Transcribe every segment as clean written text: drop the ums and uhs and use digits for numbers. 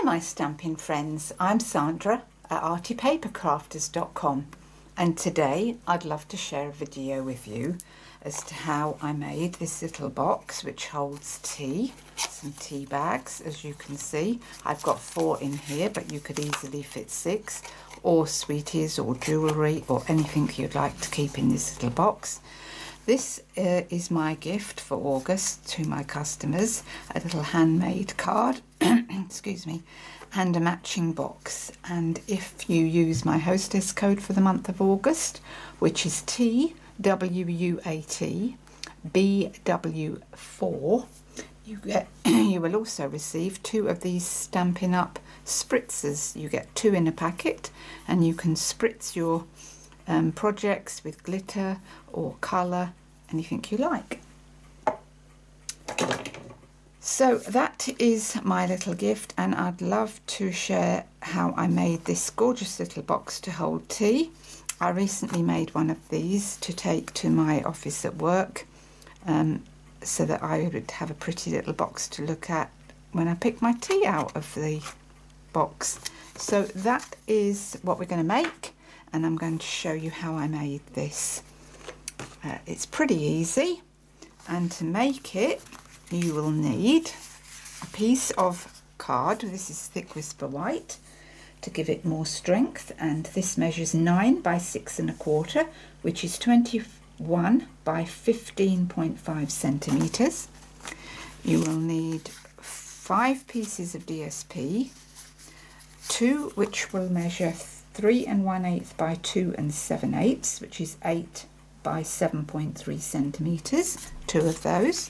my Stampin' friends, I'm Sandra at artypapercrafters.com, and today I'd love to share a video with you as to how I made this little box which holds tea, some tea bags. As you can see, I've got 4 in here, but you could easily fit 6, or sweeties or jewellery or anything you'd like to keep in this little box. This is my gift for August to my customers, a little handmade card, excuse me, and a matching box. And if you use my hostess code for the month of August, which is TWUAT BW4, you will also receive 2 of these Stampin' Up spritzers. You get 2 in a packet, and you can spritz your projects with glitter or colour, anything you like. So that is my little gift, and I'd love to share how I made this gorgeous little box to hold tea. I recently made one of these to take to my office at work, so that I would have a pretty little box to look at when I pick my tea out of the box. So that is what we're going to make, and I'm going to show you how I made this. It's pretty easy, and to make it you will need a piece of card. This is thick whisper white to give it more strength, and this measures 9 by 6 1/4, which is 21 by 15.5 centimeters. You will need 5 pieces of DSP, 2 which will measure 3 1/8 by 2 7/8, which is 8 by 7.3 centimeters, 2 of those.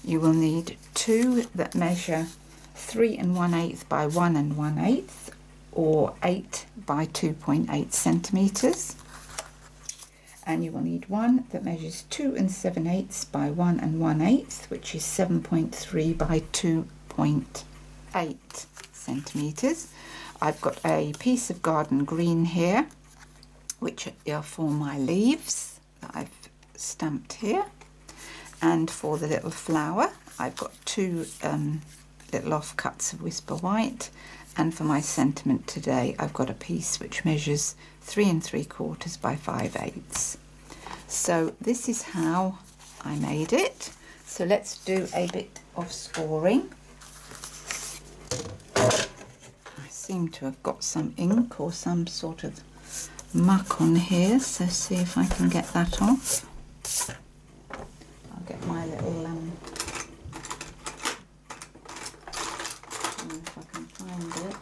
You will need 2 that measure 3 1/8 by 1 1/8, or 8 by 2.8 centimeters. And you will need 1 that measures 2 7/8 by 1 1/8, which is 7.3 by 2.8 centimeters. I've got a piece of garden green here, which are for my leaves that I've stamped here. And for the little flower, I've got 2 little offcuts of whisper white. And for my sentiment today, I've got a piece which measures 3 3/4 by 5/8. So this is how I made it. So let's do a bit of scoring. I seem to have got some ink or some sort of muck on here, so see if I can get that off. I'll get my little if I can find it.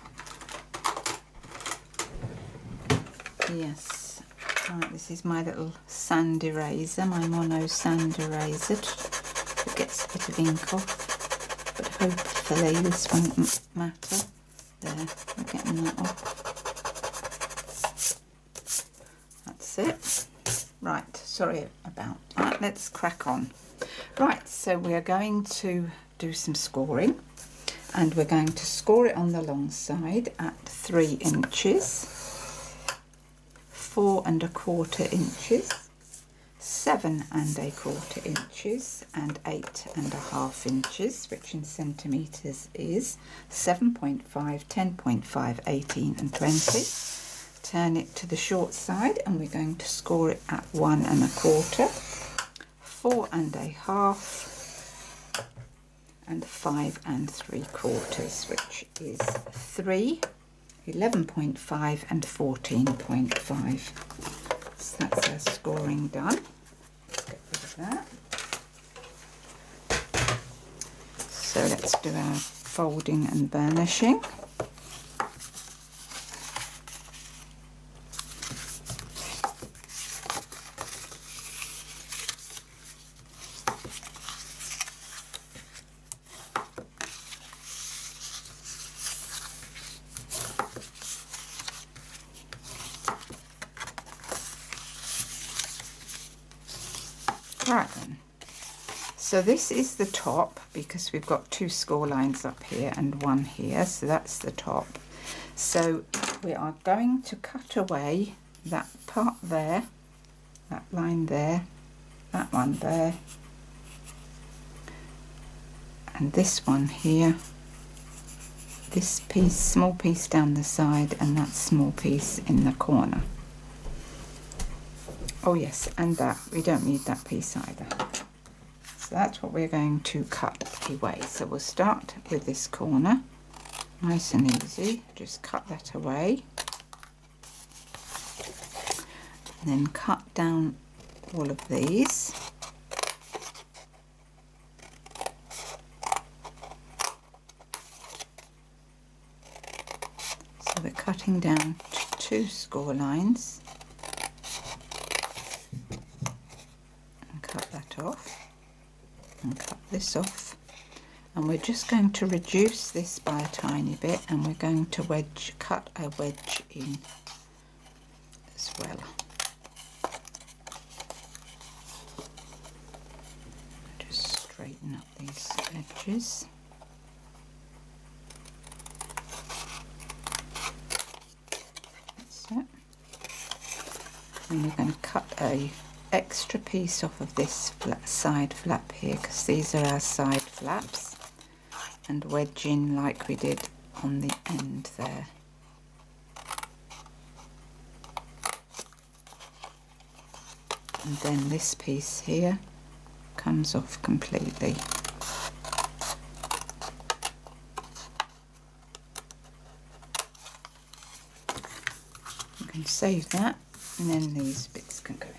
Yes, right, this is my little sand eraser, my mono sand eraser. It gets a bit of ink off, but hopefully this won't matter. There, we're getting that off. That's it. Right, sorry about that. Let's crack on. Right, so we're going to do some scoring, and we're going to score it on the long side at 3 inches, 4 1/4 inches, 7 1/4 inches, and 8 1/2 inches, which in centimeters is 7.5, 10.5, 18 and 20. Turn it to the short side, and we're going to score it at 1 1/4, 4 1/2, and 5 3/4, which is 3, 11.5 and 14.5. So that's our scoring done. Let's get rid of that. So let's do our folding and burnishing. Right then, so this is the top, because we've got 2 score lines up here and 1 here, so that's the top. So we are going to cut away that part there, that line there, that one there, and this one here, this piece, small piece down the side, and that small piece in the corner. Oh yes, and that, we don't need that piece either. So that's what we're going to cut away. So we'll start with this corner, nice and easy, just cut that away. And then cut down all of these. So we're cutting down to 2 score lines. And cut that off. And cut this off. And we're just going to reduce this by a tiny bit, and we're going to cut a wedge in as well. Straighten up these edges. That's it. And we're going to cut a extra piece off of this side flap here, because these are our side flaps, and wedge in like we did on the end there. And then this piece here comes off completely. You can save that, and then these bits can go in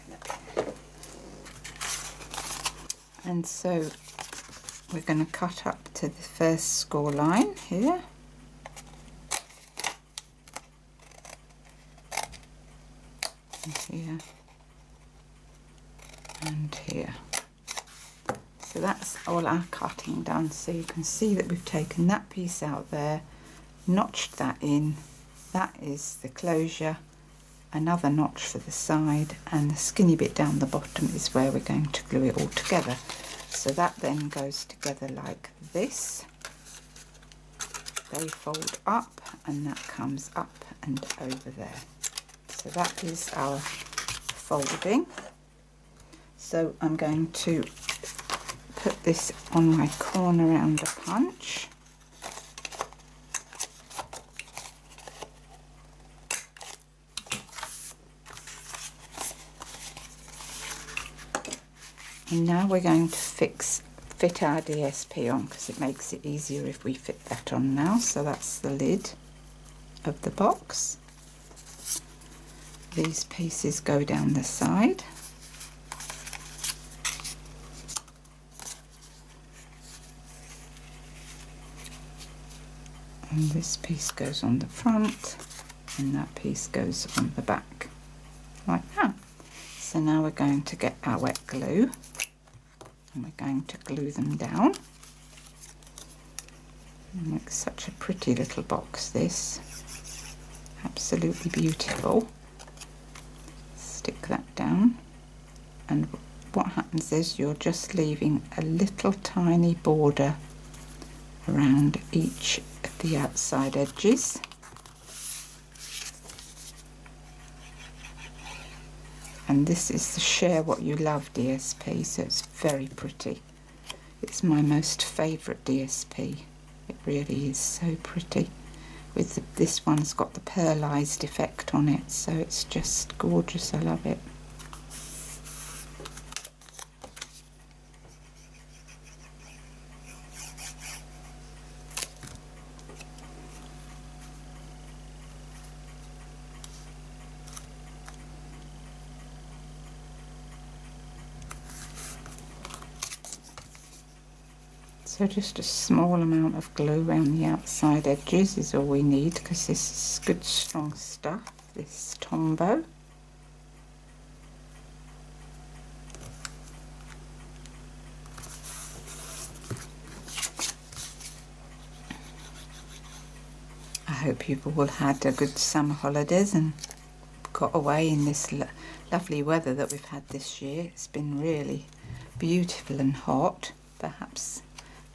there. And so we're going to cut up to the first score line here. And here. And here. So that's all our cutting done. So you can see that we've taken that piece out there, notched that in. That is the closure, another notch for the side, and the skinny bit down the bottom is where we're going to glue it all together. So that then goes together like this. They fold up, and that comes up and over there. So that is our folding. So I'm going to put this on my corner round a punch. And now we're going to fit our DSP on, because it makes it easier if we fit that on now. So that's the lid of the box. These pieces go down the side. And this piece goes on the front, and that piece goes on the back, like that. So now we're going to get our wet glue, and we're going to glue them down. It makes such a pretty little box, this. Absolutely beautiful. Stick that down, and what happens is you're just leaving a little tiny border around each of the outside edges. And this is the Share What You Love DSP, so it's very pretty. It's my most favourite DSP. It really is so pretty. This one's got the pearlized effect on it, so it's just gorgeous. I love it. So just a small amount of glue around the outside edges is all we need, because this is good strong stuff, this Tombow. I hope you've all had a good summer holidays and got away in this lovely weather that we've had this year. It's been really beautiful and hot, perhaps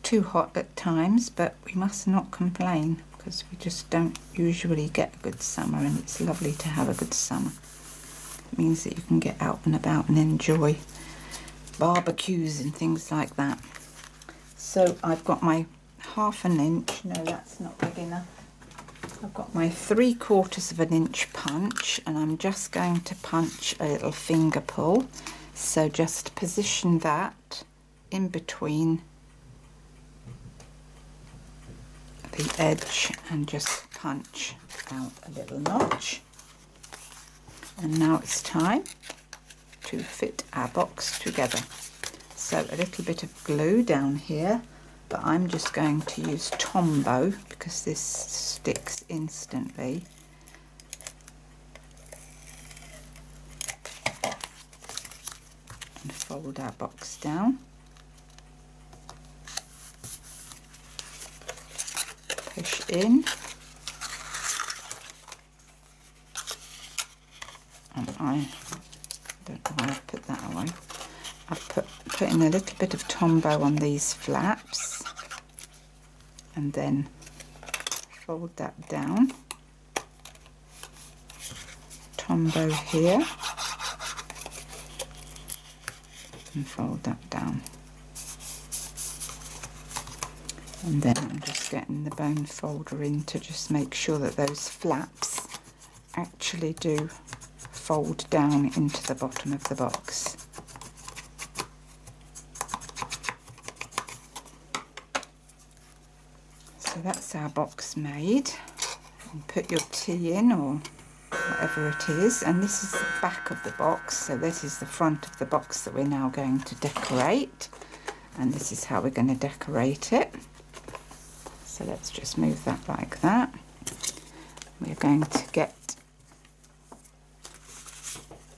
too hot at times, but we must not complain, because we just don't usually get a good summer, and it's lovely to have a good summer. It means that you can get out and about and enjoy barbecues and things like that. So I've got my 1/2 inch, no, that's not big enough, I've got my 3/4 of an inch punch, and I'm just going to punch a little finger pull. So just position that in between the edge and just punch out a little notch. And now it's time to fit our box together. So a little bit of glue down here, but I'm just going to use Tombow because this sticks instantly. And fold our box down. Push in. And I don't know why I've put that away. I've put in a little bit of Tombow on these flaps and then fold that down. Tombow here and fold that down. And then I'm just getting the bone folder in to just make sure that those flaps actually do fold down into the bottom of the box. So that's our box made. And put your tea in or whatever it is, and this is the back of the box, so this is the front of the box that we're now going to decorate, and this is how we're going to decorate it. So let's just move that like that. We're going to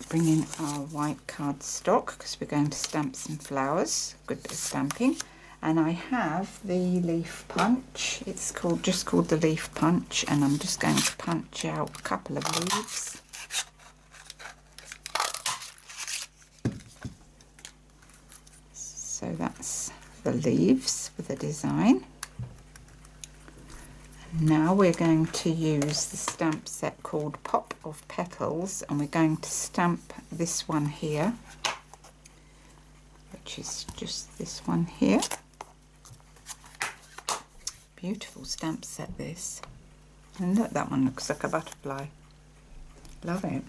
bring in our white cardstock because we're going to stamp some flowers, a good bit of stamping. And I have the leaf punch. It's just called the leaf punch, and I'm just going to punch out a couple of leaves. So that's the leaves with the design. Now we're going to use the stamp set called Pop of Petals, and we're going to stamp this one here, which is just this one here. Beautiful stamp set this. And look, that one looks like a butterfly. Love it.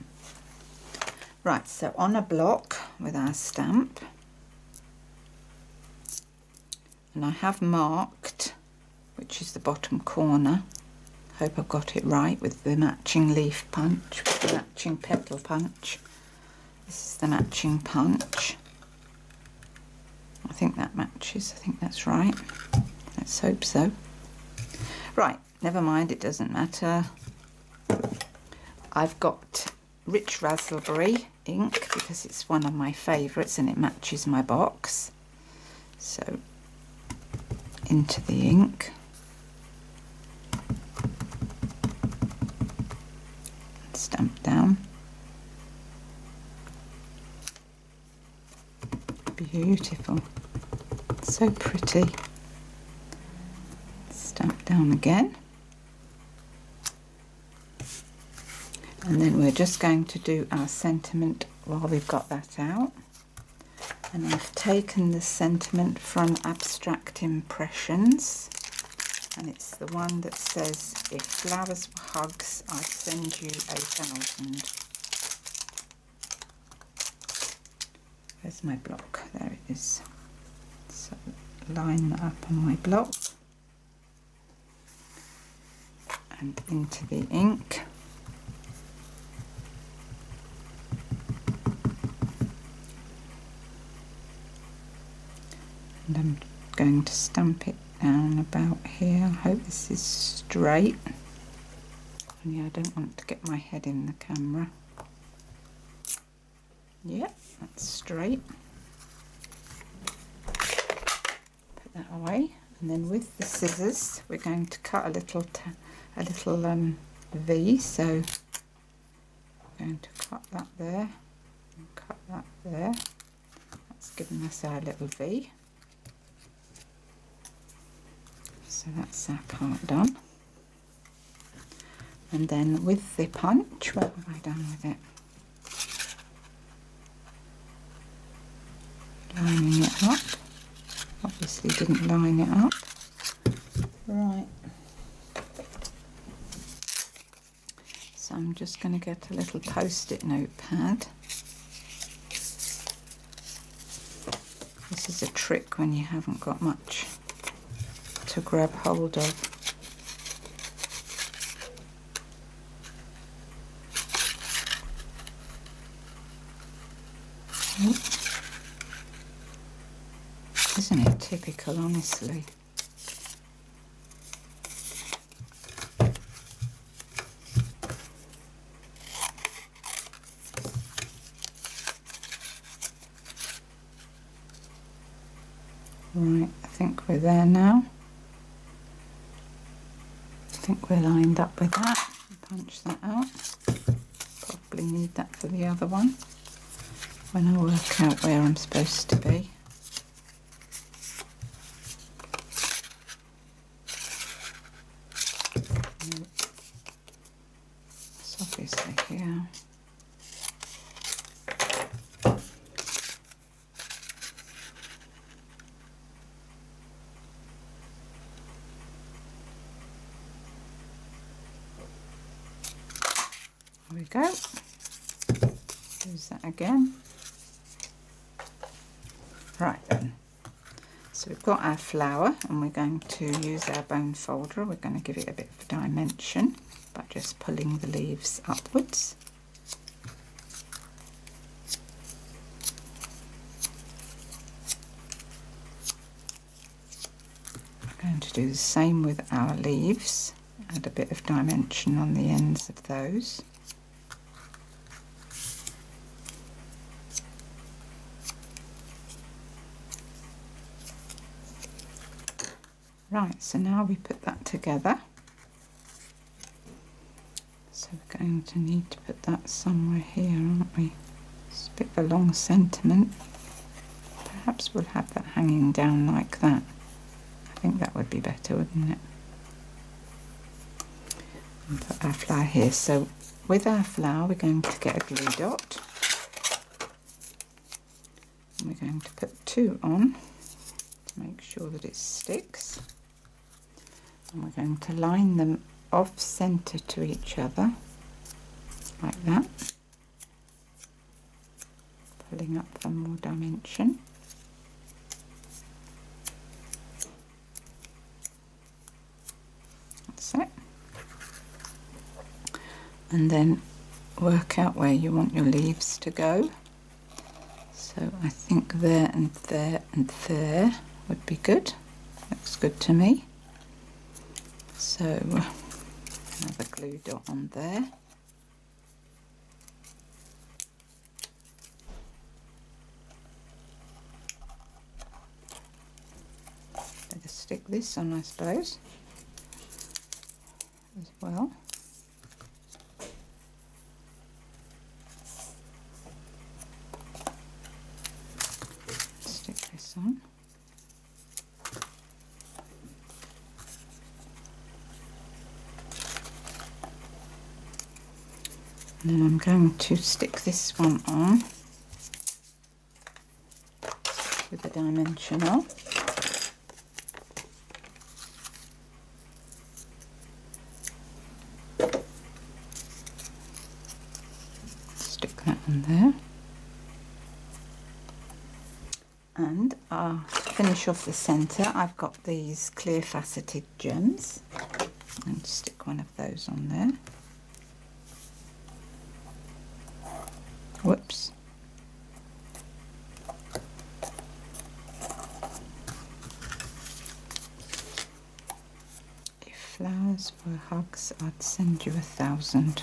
Right, so on a block with our stamp, and I have marked, which is the bottom corner. Hope I've got it right with the matching leaf punch, with the matching petal punch. This is the matching punch. I think that matches. I think that's right. Let's hope so. Right, never mind, it doesn't matter. I've got Rich Raspberry ink because it's one of my favourites and it matches my box. So into the ink. Stamp down. Beautiful. So pretty. Stamp down again. And then we're just going to do our sentiment while we've got that out. And I've taken the sentiment from Abstract Impressions, and it's the one that says, if flowers were hugs, I'd send you 1,000. Where's my block? There it is. So line that up on my block and into the ink. And I'm going to stamp it down about here. I hope this is straight. And yeah, I don't want to get my head in the camera. Yep, that's straight. Put that away, and then with the scissors we're going to cut a little V. So we're going to cut that there and cut that there. That's giving us our little V. So that's our part done. And then with the punch, what have I done with it? Lining it up. Obviously didn't line it up. Right. So I'm just going to get a little post-it notepad. This is a trick when you haven't got much to grab hold of. Isn't it typical, honestly? Right, I think we're there now. I think we're lined up with that. Punch that out. Probably need that for the other one when I work out where I'm supposed to be. It's obviously here. There we go. Use that again. Right then. So we've got our flower and we're going to use our bone folder. We're going to give it a bit of dimension by just pulling the leaves upwards. We're going to do the same with our leaves. Add a bit of dimension on the ends of those. Right, so now we put that together. So we're going to need to put that somewhere here, aren't we? It's a bit of a long sentiment. Perhaps we'll have that hanging down like that. I think that would be better, wouldn't it? And put our flower here. So with our flower we're going to get a glue dot. And we're going to put 2 on to make sure that it sticks. And we're going to line them off centre to each other, like that, pulling up for more dimension. That's it. And then work out where you want your leaves to go. So I think there and there and there would be good. Looks good to me. So another glue dot on there. Better stick this on, I suppose, as well. Stick this on. And then I'm going to stick this one on with the dimensional. Stick that on there. And to finish off the centre, I've got these clear faceted gems. And stick one of those on there. Whoops. If flowers were hugs, I'd send you 1,000.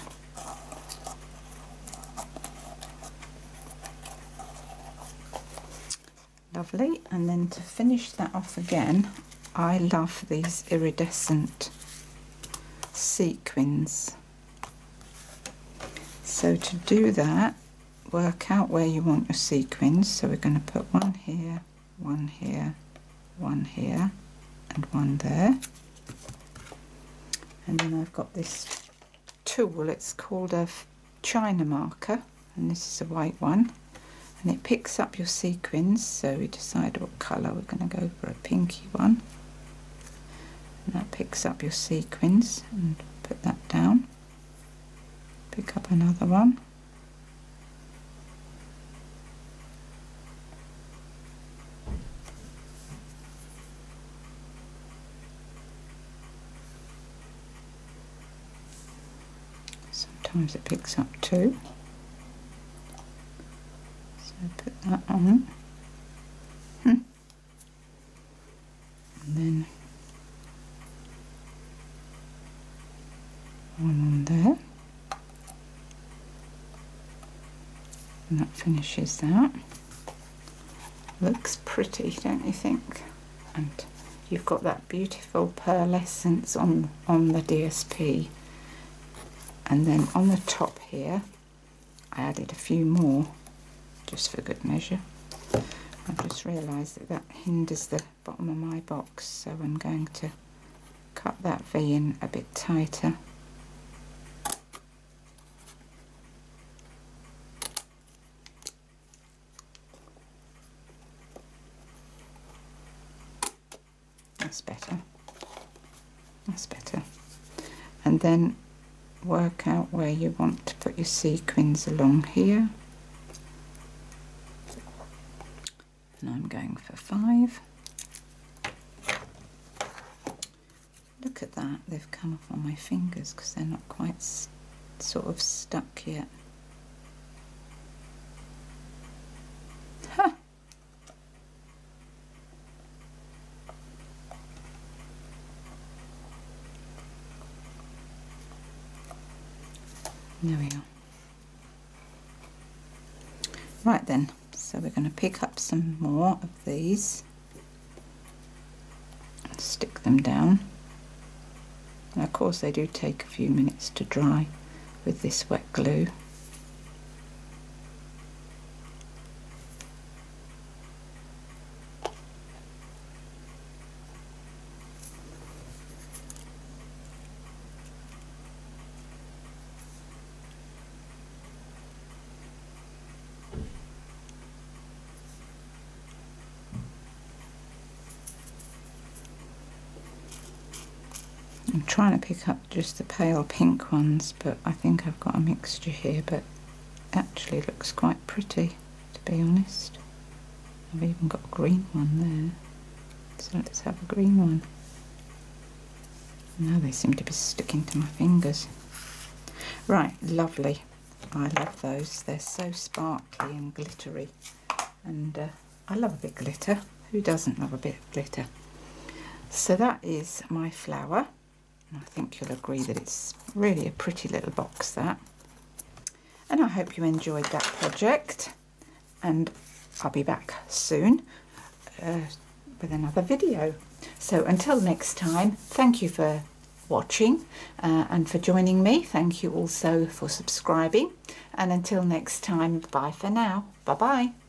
Lovely. And then to finish that off again, I love these iridescent sequins. So to do that, work out where you want your sequins. So we're going to put one here, one here, one here, and one there. And then I've got this tool, it's called a China marker, and this is a white one, and it picks up your sequins. So we decide what colour. We're going to go for a pinky one, and that picks up your sequins, and put that down. pick up another one. Sometimes it picks up two. So put that on. And then one on there. And that finishes that. Looks pretty, don't you think? And you've got that beautiful pearlescence on the DSP. And then on the top here, I added a few more, just for good measure. I just realised that that hinders the bottom of my box, so I'm going to cut that V in a bit tighter. That's better. That's better. And then work out where you want to put your sequins along here. And I'm going for 5. Look at that, they've come off on my fingers because they're not quite sort of stuck yet. Huh. There we are. Right then, so we're going to pick up some more of these and stick them down. And of course they do take a few minutes to dry with this wet glue. I'm trying to pick up just the pale pink ones, but I think I've got a mixture here, but actually looks quite pretty, to be honest. I've even got a green one there, so let's have a green one. Now they seem to be sticking to my fingers. Right, lovely. I love those. They're so sparkly and glittery, and I love a bit of glitter. Who doesn't love a bit of glitter? So that is my flower. I think you'll agree that it's really a pretty little box, that. And I hope you enjoyed that project, and I'll be back soon with another video. So until next time, thank you for watching and for joining me. Thank you also for subscribing, and until next time, bye for now. Bye bye.